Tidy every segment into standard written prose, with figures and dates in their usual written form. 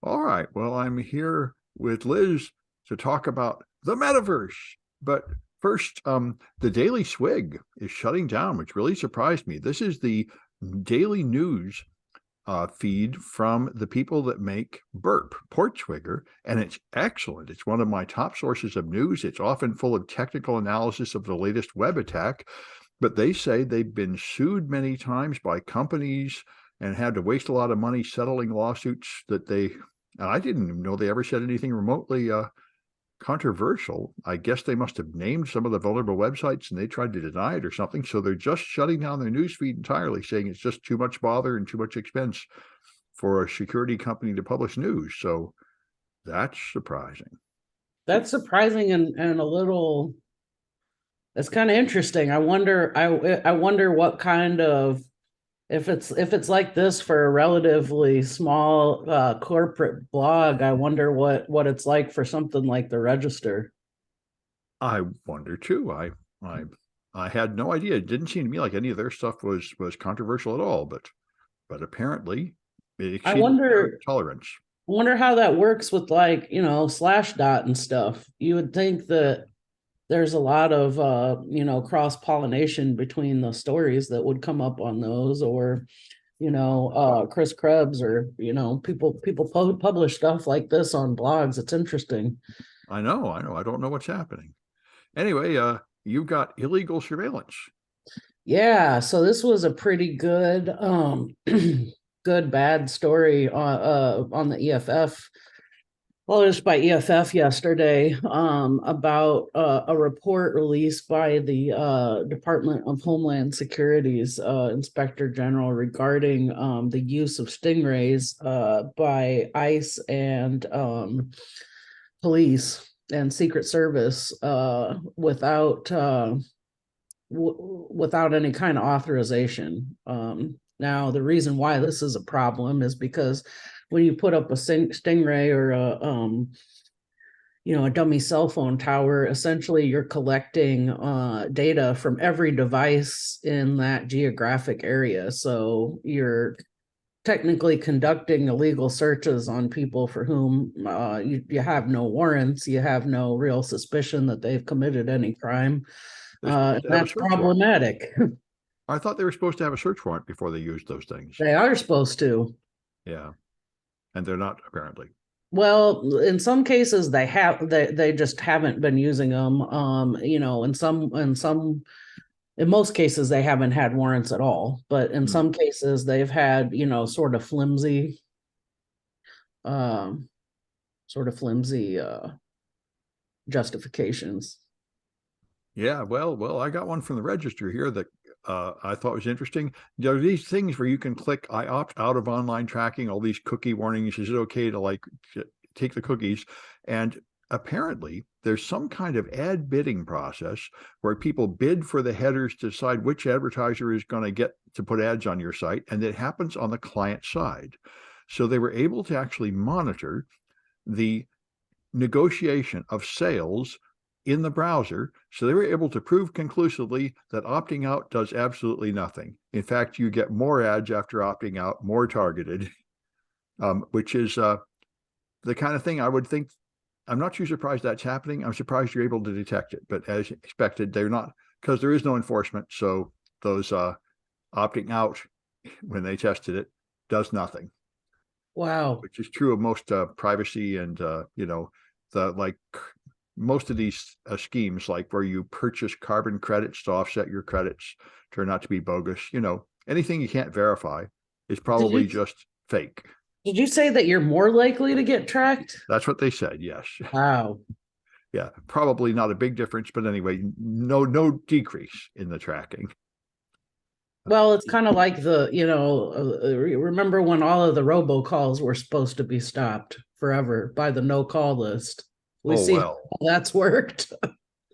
All right. Well, I'm here with Liz to talk about the metaverse. But first, the Daily Swig is shutting down, which really surprised me. This is the daily news feed from the people that make Burp, Portswigger, and it's excellent. It's one of my top sources of news. It's often full of technical analysis of the latest web attack, but they say they've been sued many times by companies and had to waste a lot of money settling lawsuits that they, and I didn't even know they ever said anything remotely controversial. I guess they must have named some of the vulnerable websites and they tried to deny it or something. So they're just shutting down their newsfeed entirely, saying it's just too much bother and too much expense for a security company to publish news. So that's surprising. That's surprising and a little. It's kind of interesting. I wonder what kind of if it's like this for a relatively small corporate blog. I wonder what it's like for something like the Register. I wonder too. I I had no idea. It didn't seem to me like any of their stuff was controversial at all, but apparently it I exceeded their wonder tolerance. wonder how that works with like Slashdot and stuff. You would think that there's a lot of cross pollination between the stories that would come up on those, or Chris Krebs, or people publish stuff like this on blogs. It's interesting. I know. I don't know what's happening. Anyway, you've got illegal surveillance. Yeah, so this was a pretty good good bad story on the EFF, published by EFF yesterday, about a report released by the Department of Homeland Security's Inspector General regarding the use of stingrays by ICE and police and Secret Service without any kind of authorization. Now, the reason why this is a problem is because when you put up a stingray or a dummy cell phone tower, essentially you're collecting data from every device in that geographic area. So you're technically conducting illegal searches on people for whom you have no warrants, you have no real suspicion that they've committed any crime. They're supposed to have a That's search warrant. problematic. I thought they were supposed to have a search warrant before they used those things. They are supposed to. Yeah, and they're not apparently. Well, in some cases they just haven't been using them. In most cases they haven't had warrants at all, but in Hmm. some cases they've had, sort of flimsy um justifications. Yeah, well, I got one from the Register here that I thought was interesting. There are these things where you can click, I opt out of online tracking, all these cookie warnings. Is it okay to like take the cookies? And apparently, there's some kind of ad bidding process where people bid for the headers to decide which advertiser is going to get to put ads on your site, and it happens on the client side. So they were able to actually monitor the negotiation of sales in the browser. So they were able to prove conclusively that opting out does absolutely nothing. In fact, you get more ads after opting out, more targeted, which is the kind of thing I would think. I'm not too surprised that's happening. I'm surprised you're able to detect it, but as expected, they're not, because there is no enforcement. So those opting out when they tested it does nothing, Wow. which is true of most privacy and the like most of these schemes, like where you purchase carbon credits to offset your credits, turn out to be bogus. Anything you can't verify is Did probably you just fake. did you say that you're more likely to get tracked? That's what they said. Yes. Wow. Yeah. Probably not a big difference, but anyway, no decrease in the tracking. Well, it's kind of like remember when all of the robocalls were supposed to be stopped forever by the no call list? We Oh see how well. that's worked.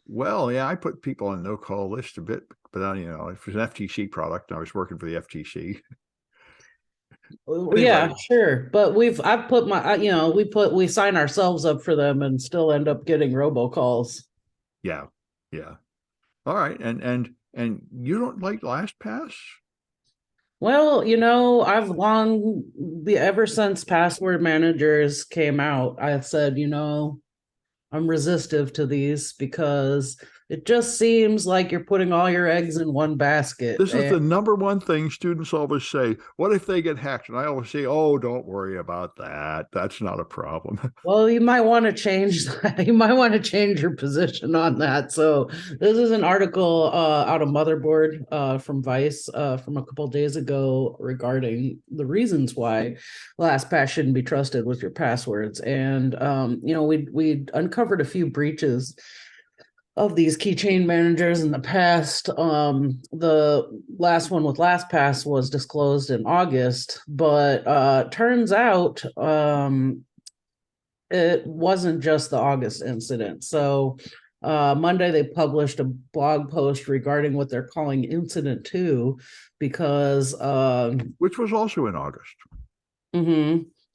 Well, yeah, I put people on no call list a bit, but if it was an FTC product, I was working for the FTC. Yeah, Anyway, sure. But I've put my, we sign ourselves up for them and still end up getting robocalls. yeah, yeah. All right, and you don't like LastPass? Well, I've ever since password managers came out, I've said, I'm resistive to these because it just seems like you're putting all your eggs in one basket. This is the number one thing students always say. What if they get hacked? And I always say, oh, don't worry about that. That's not a problem. Well, you might want to change that. You might want to change your position on that. So this is an article out of Motherboard from Vice from a couple of days ago regarding the reasons why LastPass shouldn't be trusted with your passwords. And we uncovered a few breaches of these keychain managers in the past. The last one with LastPass was disclosed in August, but turns out it wasn't just the August incident. So Monday they published a blog post regarding what they're calling Incident 2 because Which was also in August.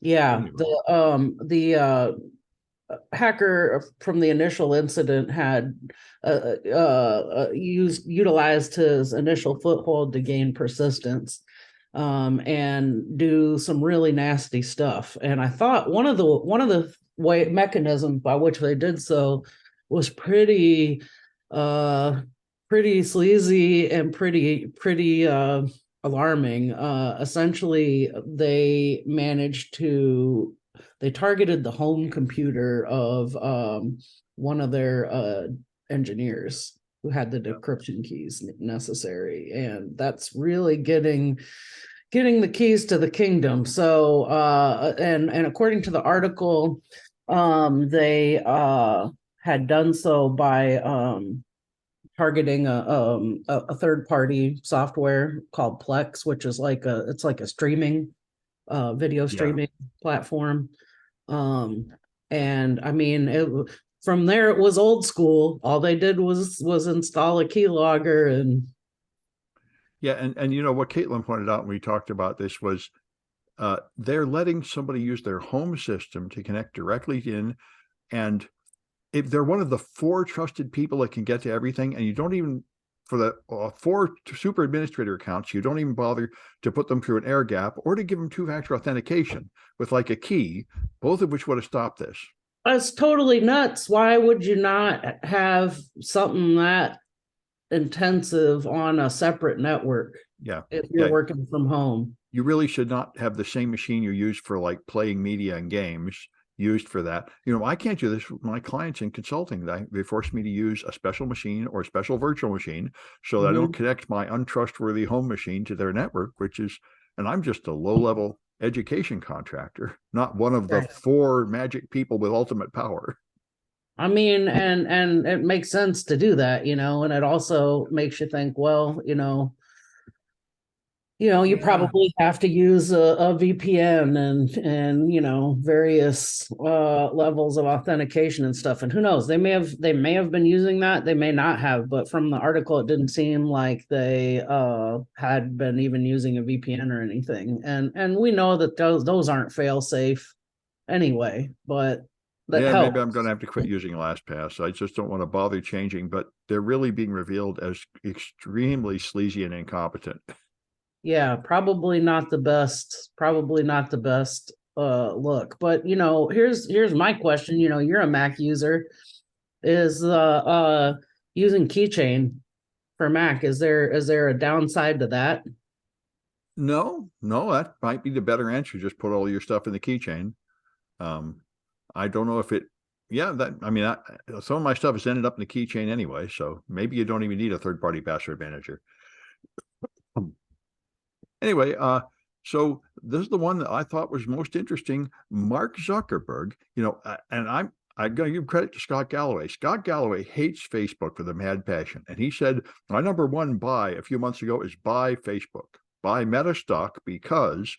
yeah, Anyway. the hacker from the initial incident had utilized his initial foothold to gain persistence and do some really nasty stuff. And I thought one of the way mechanisms by which they did so was uh pretty sleazy and pretty alarming. Essentially they targeted the home computer of one of their engineers who had the decryption keys necessary, and that's really getting the keys to the kingdom. So and according to the article, they had done so by targeting a third party software called Plex, which is like a streaming video Yeah. streaming platform. Um, and I mean, from there it was old school. All they did was install a keylogger and Yeah. And you know what Caitlin pointed out when we talked about this was they're letting somebody use their home system to connect directly in. And if they're one of the 4 trusted people that can get to everything, and you don't even, for the 4 super administrator accounts, you don't even bother to put them through an air gap or to give them 2-factor authentication with like a key, both of which would have stopped this. that's totally nuts. Why would you not have something that intensive on a separate network Yeah. if you're Yeah. working from home? You really should not have the same machine you use for like playing media and games used for that. You know, I can't do this with my clients in consulting. They force me to use a special machine or a special virtual machine so that I don't Mhm. connect my untrustworthy home machine to their network, and I'm just a low level education contractor, not one of the Right. 4 magic people with ultimate power. I mean, and it makes sense to do that, and it also makes you think, well, you Yeah. probably have to use a VPN and various levels of authentication and stuff. And who knows, they may have been using that, they may not have, but from the article, it didn't seem like they had been even using a VPN or anything. And we know that those aren't fail safe anyway, but that Yeah, maybe helps. I'm going to have to quit using LastPass. I just don't want to bother changing, but they're really being revealed as extremely sleazy and incompetent. Yeah, probably not the best look. But here's my question. You're a Mac user. Is using keychain for Mac, is there a downside to that? No, no, that might be the better answer. Just put all your stuff in the keychain. Um, I don't know if it, yeah, that, I mean, some of my stuff has ended up in the keychain anyway, so maybe you don't even need a third-party password manager. Anyway, so this is the one that I thought was most interesting. Mark Zuckerberg, and I'm going to give credit to Scott Galloway. Scott Galloway hates Facebook with a mad passion. And he said, my number one buy a few months ago is buy Facebook, buy Meta stock, because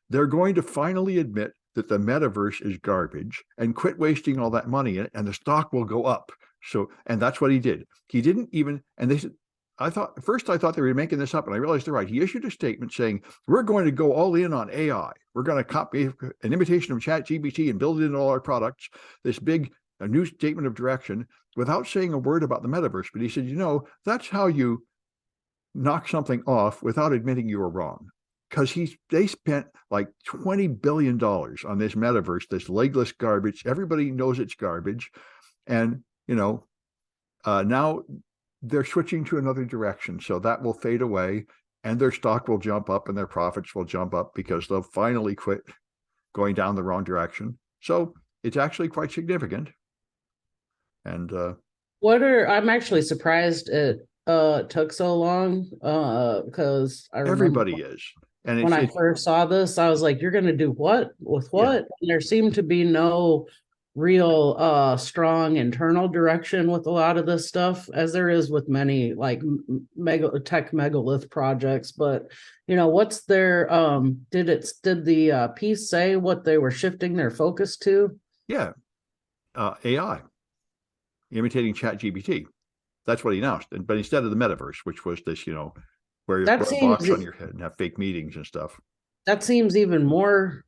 they're going to finally admit that the metaverse is garbage and quit wasting all that money in it, and the stock will go up. So, and that's what he did. He didn't even, and they said, I thought they were making this up, and I realized they're right. He issued a statement saying, we're going to go all in on AI. We're going to copy an imitation of ChatGPT and build it into all our products, this big a new statement of direction, without saying a word about the metaverse. But he said, that's how you knock something off without admitting you were wrong. because they spent like $20 billion on this metaverse, this legless garbage. Everybody knows it's garbage, and now they're switching to another direction, so that will fade away, and their stock will jump up, and their profits will jump up because they'll finally quit going down the wrong direction. So it's actually quite significant. And I'm actually surprised it took so long, because I remember everybody is, and when I it's first saw this, I was like, you're gonna do what with yeah, what? And there seemed to be no real strong internal direction with a lot of this stuff, as there is with many like mega tech megalith projects. But what's their did the piece say what they were shifting their focus to? yeah, AI imitating Chat GPT. That's what he announced. But instead of the metaverse, which was this, where you That put a seems box on your head and have fake meetings and stuff. that seems even more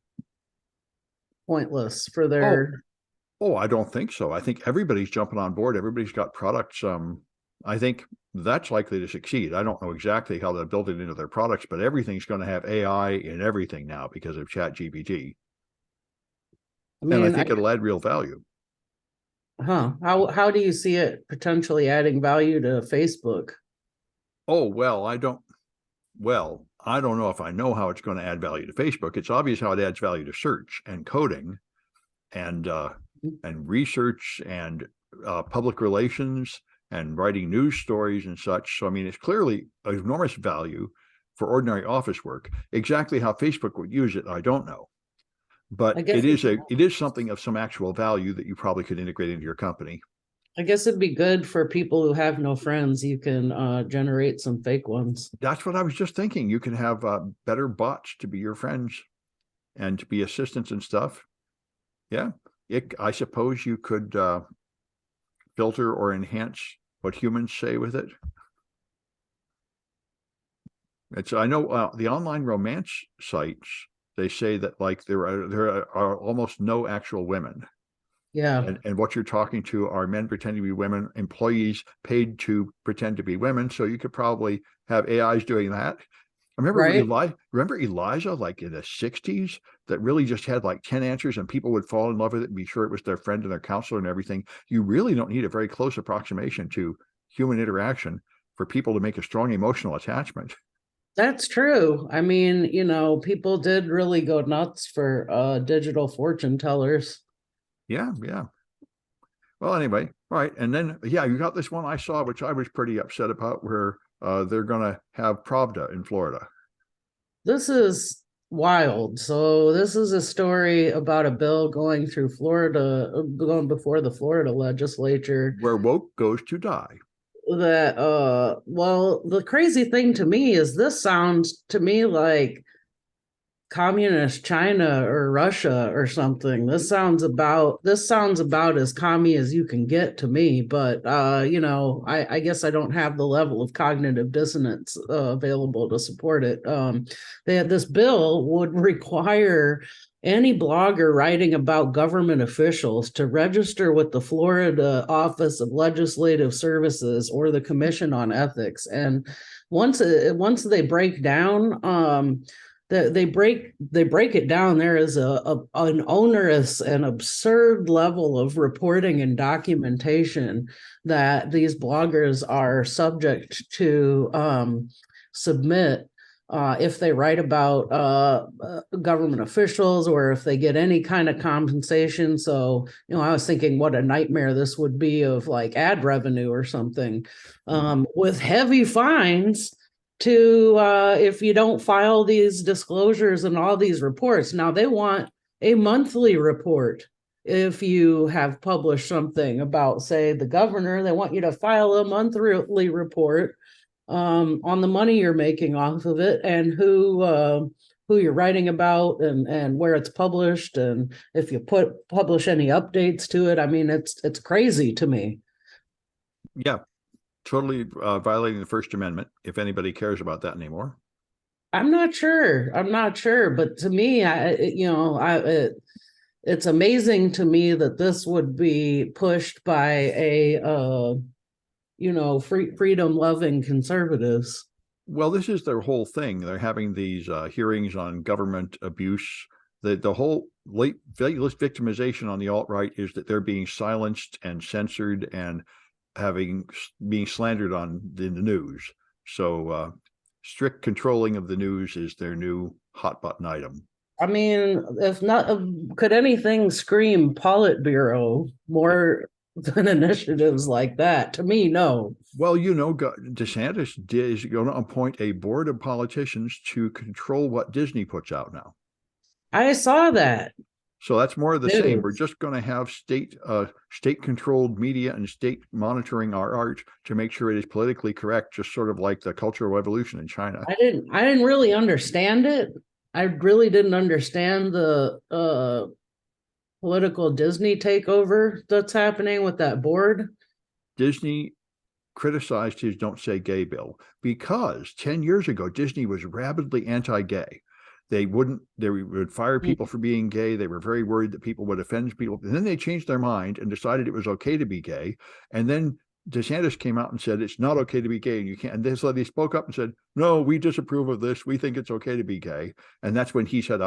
pointless for Oh, their. I don't think so. I think everybody's jumping on board. Everybody's got products. I think that's likely to succeed. I don't know exactly how they'll build it into their products, but everything's going to have AI in everything now because of Chat GPT. I And I mean, think it'll add real value. how do you see it potentially adding value to Facebook? Oh, I don't know if I know how it's going to add value to Facebook. It's obvious how it adds value to search and coding and research and public relations and writing news stories and such. So I mean, it's clearly of enormous value for ordinary office work. Exactly how Facebook would use it, I don't know, I but guess it is something of some actual value that you probably could integrate into your company. I guess it'd be good for people who have no friends. You can generate some fake ones. That's what I was just thinking. You can have better bots to be your friends and to be assistants and stuff. Yeah, I suppose you could filter or enhance what humans say with it. I know the online romance sites, they say that like there are almost no actual women. Yeah, And what you're talking to are men pretending to be women, employees paid to pretend to be women. So you could probably have AIs doing that. right. Remember Elijah, like in the 60s, that really just had like 10 answers and people would fall in love with it and be sure it was their friend and their counselor and everything. You really don't need a very close approximation to human interaction for people to make a strong emotional attachment. That's true. I mean, people did really go nuts for digital fortune tellers. Yeah, yeah. Well, anyway, all right. And then, yeah, you got this one I saw, which I was pretty upset about, where they're going to have Pravda in Florida. This is wild. So this is a story about a bill going through Florida, going before the Florida legislature. Where woke goes to die. That well, the crazy thing to me is this sounds to me like communist China or Russia or something. This sounds about as commie as you can get to me. But I guess I don't have the level of cognitive dissonance available to support it. This bill would require any blogger writing about government officials to register with the Florida Office of Legislative Services or the Commission on Ethics. And once they break down they break it down. There is an onerous and absurd level of reporting and documentation that these bloggers are subject to submit if they write about government officials or if they get any kind of compensation. So, I was thinking what a nightmare this would be of like ad revenue or something, with heavy fines to if you don't file these disclosures and all these reports. Now they want a monthly report. If you have published something about, say, the governor, they want you to file a monthly report on the money you're making off of it and who you're writing about and where it's published, and if you publish any updates to it. I mean, it's crazy to me. Yeah, totally violating the First Amendment, if anybody cares about that anymore. I'm not sure, but to me, it's amazing to me that this would be pushed by a freedom loving conservatives. Well, this is their whole thing. They're having these hearings on government abuse. The whole latest victimization on the alt-right is that they're being silenced and censored and being slandered in the news. So strict controlling of the news is their new hot button item. I mean, if not, could anything scream Politburo more than initiatives like that? To me, no. Well, DeSantis is going to appoint a board of politicians to control what Disney puts out now. I saw that. So that's more of the same. We're News. just going to have state controlled media and state monitoring our art to make sure it is politically correct, just sort of like the Cultural Revolution in China. I didn't really understand it. I really didn't understand the political Disney takeover that's happening with that board. Disney criticized his Don't Say Gay bill because 10 years ago, Disney was rabidly anti-gay. They would fire people for being gay. They were very worried that people would offend people. And then they changed their mind and decided it was okay to be gay. And then DeSantis came out and said, it's not okay to be gay. And you can't. And so they spoke up and said, no, we disapprove of this. We think it's okay to be gay. And that's when he said,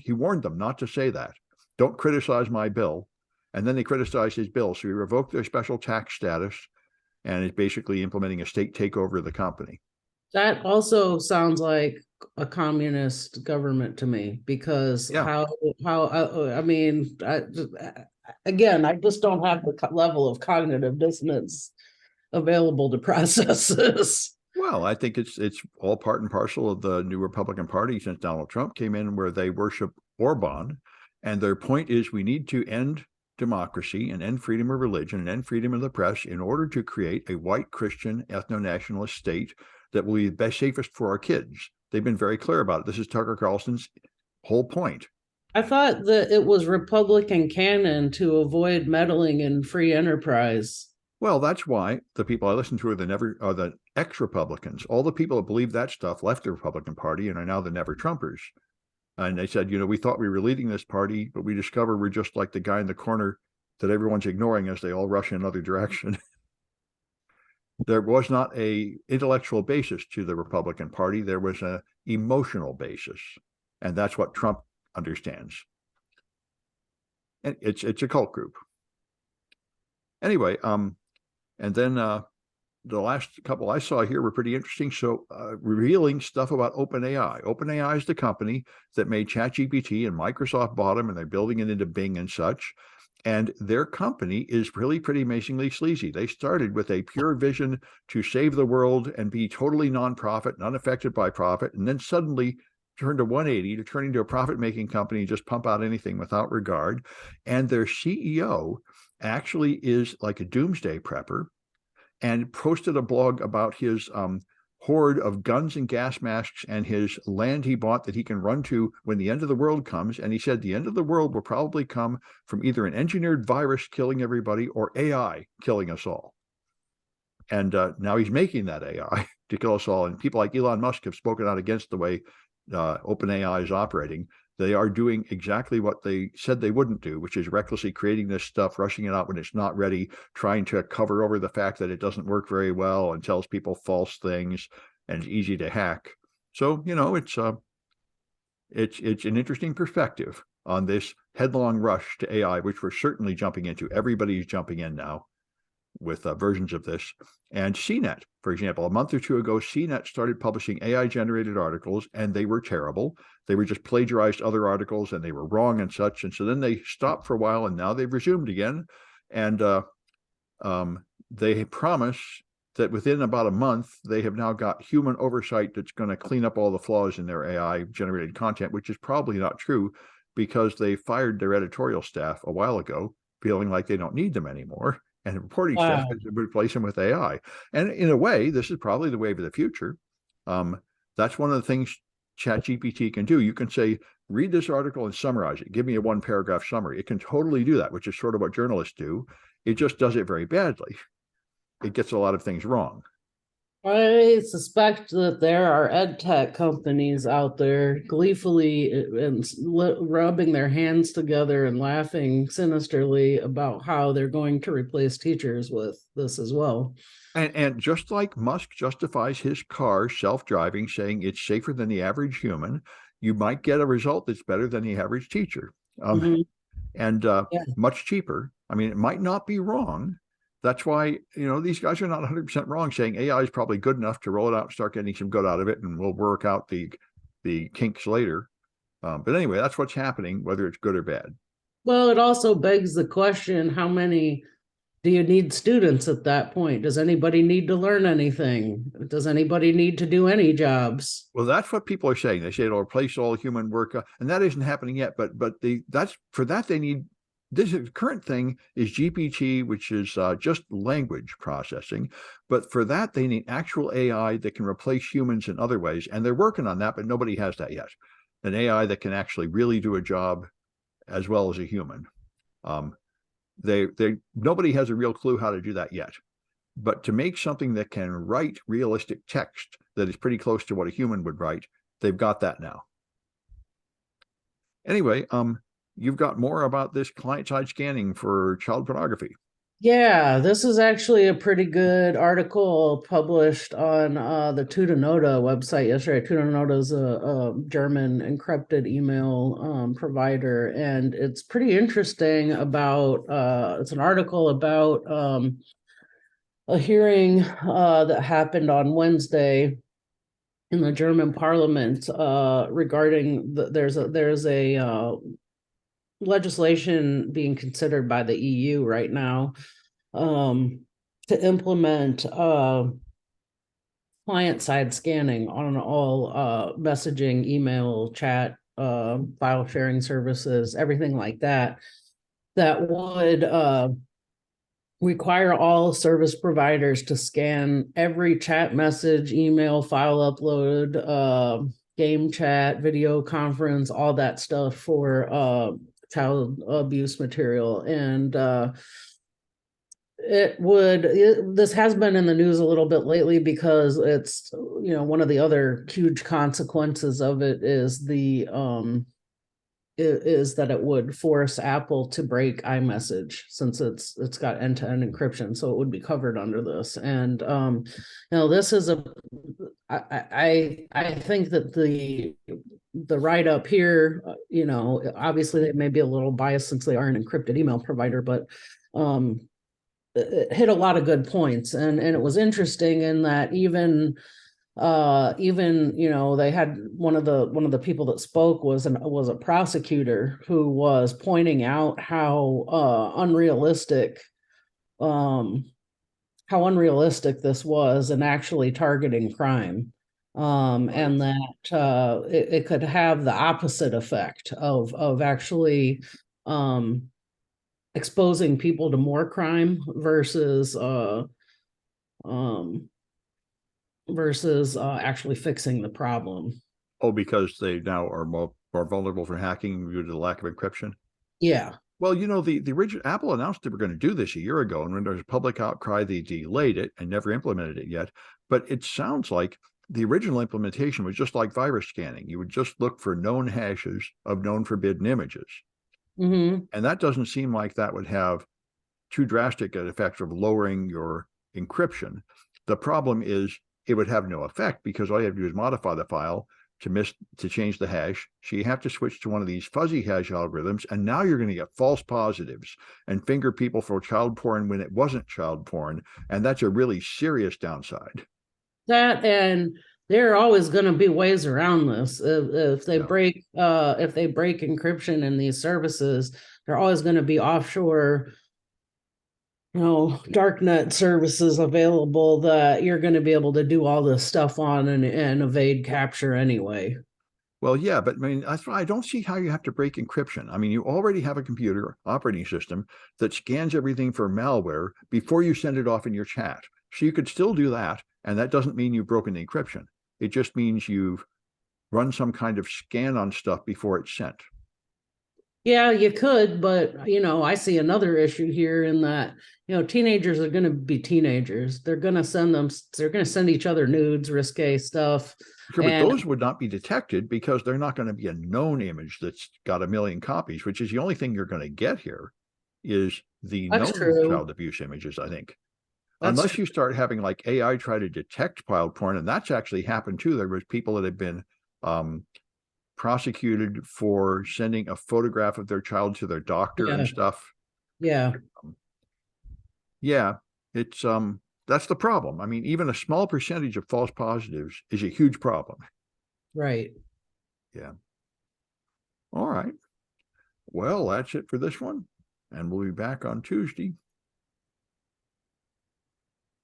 he warned them not to say that. Don't criticize my bill. And then they criticized his bill. So he revoked their special tax status and is basically implementing a state takeover of the company. That also sounds like a communist government to me, because Yeah. I mean, again, I just don't have the level of cognitive dissonance available to process this. Well, I think it's all part and parcel of the new Republican Party since Donald Trump came in, where they worship Orban, and their point is we need to end democracy and end freedom of religion and end freedom of the press in order to create a white Christian ethno-nationalist state that will be the best, safest for our kids. They've been very clear about it. This is Tucker Carlson's whole point. I thought that it was Republican canon to avoid meddling in free enterprise. Well, that's why the people I listen to are the ex-Republicans. All the people that believe that stuff left the Republican Party and are now the never Trumpers. And they said, we thought we were leading this party, but we discover we're just like the guy in the corner that everyone's ignoring as they all rush in another direction. There was not a intellectual basis to the Republican Party. There was an emotional basis. And that's what Trump understands. And it's a cult group. Anyway, and then the last couple I saw here were pretty interesting. So revealing stuff about OpenAI. OpenAI is the company that made ChatGPT, and Microsoft bought them, and they're building it into Bing and such. And their company is really pretty amazingly sleazy. They started with a pure vision to save the world and be totally nonprofit, not affected by profit, and then suddenly turned to 180 to turn into a profit-making company and just pump out anything without regard. And their CEO actually is like a doomsday prepper and posted a blog about his hoard of guns and gas masks and his land he bought that he can run to when the end of the world comes. And he said the end of the world will probably come from either an engineered virus killing everybody or AI killing us all. And now he's making that AI to kill us all. And people like Elon Musk have spoken out against the way OpenAI is operating. They are doing exactly what they said they wouldn't do, which is recklessly creating this stuff, rushing it out when it's not ready, trying to cover over the fact that it doesn't work very well and tells people false things and it's easy to hack. So, it's an interesting perspective on this headlong rush to AI, which we're certainly jumping into. Everybody's jumping in now with versions of this. And CNET, for example, a month or two ago, CNET started publishing AI-generated articles, and they were terrible. They were just plagiarized other articles, and they were wrong and such. And so then they stopped for a while, and now they've resumed again. And they promise that within about a month, they have now got human oversight that's going to clean up all the flaws in their AI-generated content, which is probably not true because they fired their editorial staff a while ago, feeling like they don't need them anymore. And reporting staff has to replace them with AI. And in a way, this is probably the wave of the future. That's one of the things ChatGPT can do. You can say, read this article and summarize it. Give me a one-paragraph summary. It can totally do that, which is sort of what journalists do. It just does it very badly. It gets a lot of things wrong. I suspect that there are ed tech companies out there gleefully and rubbing their hands together and laughing sinisterly about how they're going to replace teachers with this as well. And just like Musk justifies his car self-driving, saying it's safer than the average human, you might get a result that's better than the average teacher. Mhm. And Yeah. much cheaper. I mean, it might not be wrong. That's why, these guys are not 100% wrong saying AI is probably good enough to roll it out and start getting some good out of it, and we'll work out the kinks later. But anyway, that's what's happening, whether it's good or bad. Well, it also begs the question, how many do you need students at that point? Does anybody need to learn anything? Does anybody need to do any jobs? Well, that's what people are saying. They say it'll replace all human work, and that isn't happening yet. But that's for that they need. This current thing is GPT, which is just language processing. But for that, they need actual AI that can replace humans in other ways, and they're working on that, but nobody has that yet. An AI that can actually really do a job as well as a human. Um, they nobody has a real clue how to do that yet. But to make something that can write realistic text that is pretty close to what a human would write, they've got that now. Anyway, you've got more about this client-side scanning for child pornography. Yeah, this is actually a pretty good article published on the Tudanoda website yesterday. Tudanoda is a German encrypted email provider, and it's pretty interesting about it's an article about a hearing that happened on Wednesday in the German parliament regarding there's a legislation being considered by the EU right now um, to implement client side scanning on all messaging, email, chat, file sharing services, everything like that, that would require all service providers to scan every chat message, email, file upload, game chat, video conference, all that stuff for child abuse material. And this has been in the news a little bit lately because it's, one of the other huge consequences of it is is that it would force Apple to break iMessage since it's got end-to-end encryption, so it would be covered under this. And this is I think that the write up here, obviously they may be a little biased since they are an encrypted email provider, but it hit a lot of good points, and it was interesting in that even they had one of the people that spoke was a prosecutor who was pointing out um how unrealistic this was in actually targeting crime, Right. and that it could have the opposite effect of actually um exposing people to more crime um versus actually fixing the problem. Oh, because they now are more vulnerable for hacking due to the lack of encryption. Yeah. Well, the original Apple announced they were going to do this a year ago, and when there was a public outcry, they delayed it and never implemented it yet. But it sounds like the original implementation was just like virus scanning. You would just look for known hashes of known forbidden images. Hmm. And that doesn't seem like that would have too drastic an effect of lowering your encryption. The problem is it would have no effect because all you have to do is modify the file to change the hash. So you have to switch to one of these fuzzy hash algorithms, and now you're going to get false positives and finger people for child porn when it wasn't child porn, and that's a really serious downside. That, and there are always going to be ways around this. If they Yeah. break encryption in these services, there are always going to be offshore, darknet services available that you're going to be able to do all this stuff on and evade capture anyway. Well, yeah, but I mean, that's why I don't see how you have to break encryption. I mean, you already have a computer operating system that scans everything for malware before you send it off in your chat. So you could still do that, and that doesn't mean you've broken the encryption. It just means you've run some kind of scan on stuff before it's sent. Yeah, you could, but I see another issue here in that, teenagers are going to be teenagers. They're going to send each other nudes, risque stuff. Sure, but And those would not be detected because they're not going to be a known image that's got a million copies, which is the only thing you're going to get here is the that's known true. child abuse images, I think. That's Unless true. you start having like AI try to detect child porn, and that's actually happened too. There was people that have been um, prosecuted for sending a photograph of their child to their doctor and Yeah. stuff. Yeah. Um, yeah, it's that's the problem. I mean, even a small percentage of false positives is a huge problem. Right. Yeah. All right. Well, that's it for this one, and we'll be back on Tuesday.